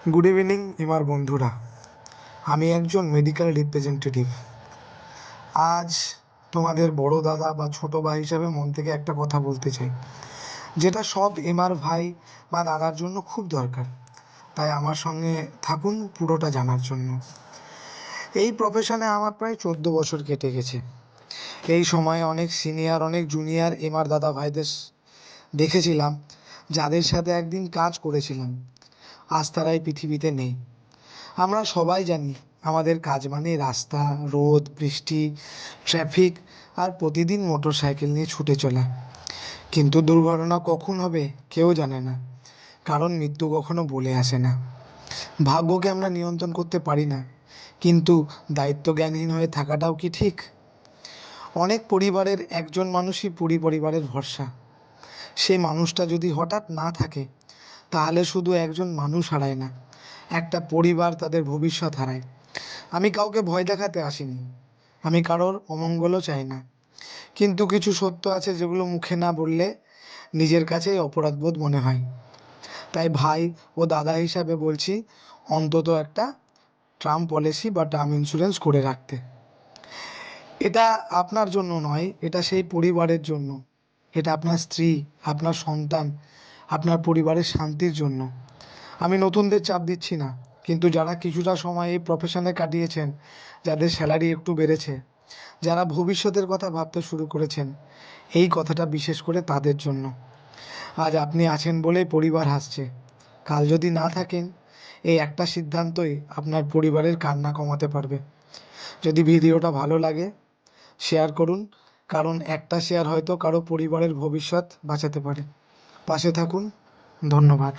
Good evening এমার বন্ধুরা। আমি একজন মেডিকেল রিপ্রেজেন্টেটিভ। আজ তোমাদের বড় দাদা বা ছোট ভাই হিসাবে মন থেকে একটা কথা বলতে চাই, যেটা সব এমার ভাই বা দাদার জন্য খুব দরকার। তাই আমার সঙ্গে থাকুন পুরোটা জানার জন্য। এই প্রফেশনে আমার প্রায় 14 বছর কেটে গেছে। এই সময়ে অনেক সিনিয়র, অনেক জুনিয়র এমার দাদা ভাইদের দেখেছিলাম, যাদের সাথে একদিন কাজ করেছিলাম, আজ তারা এই পৃথিবীতে নেই। আমরা সবাই জানি আমাদের কাজ মানে রাস্তা, রোদ, বৃষ্টি, ট্রাফিক আর প্রতিদিন মোটর সাইকেল নিয়ে ছুটে চলা। কিন্তু দুর্ঘটনা কখন হবে কেউ জানে না, কারণ মৃত্যু কখনো বলে আসে না। ভাগ্যকে আমরা নিয়ন্ত্রণ করতে পারি না, কিন্তু দায়িত্বজ্ঞানহীন হয়ে থাকাটাও কি ঠিক? অনেক পরিবারের একজন মানুষই পুরো পরিবারের ভরসা। সেই মানুষটা যদি হঠাৎ না থাকে, তাহলে শুধু একজন মানুষ হারায় না, একটা পরিবার তাদের ভবিষ্যৎ হারায়। আমি কাউকে ভয় দেখাতে আসিনি, আমি কারোর অমঙ্গলও চাই না, কিন্তু কিছু সত্য আছে যেগুলো মুখে না বললে নিজের কাছেই অপরাধবোধ মনে হয়। তাই ভাই ও দাদা হিসাবে বলছি, অন্তত একটা টার্ম পলিসি বা টার্ম ইন্স্যুরেন্স করে রাখতে। এটা আপনার জন্য নয়, এটা সেই পরিবারের জন্য। এটা আপনার স্ত্রী, আপনার সন্তান, আপনার পরিবারের শান্তির জন্য। আমি নতুনদের চাপ দিচ্ছি না, কিন্তু যারা কিছুটা সময় এই প্রফেশনে কাটিয়েছেন, যাদের স্যালারি একটু বেড়েছে, যারা ভবিষ্যতের কথা ভাবতে শুরু করেছেন, এই কথাটা বিশেষ করে তাদের জন্য। আজ আপনি আছেন বলেই পরিবার হাসছে, কাল যদি না থাকেন, এই একটা সিদ্ধান্তই আপনার পরিবারের কান্না কমাতে পারবে। যদি ভিডিওটা ভালো লাগে, শেয়ার করুন, কারণ একটা শেয়ার হয়তো কারো পরিবারের ভবিষ্যৎ বাঁচাতে পারে। পাশে থাকুন। ধন্যবাদ।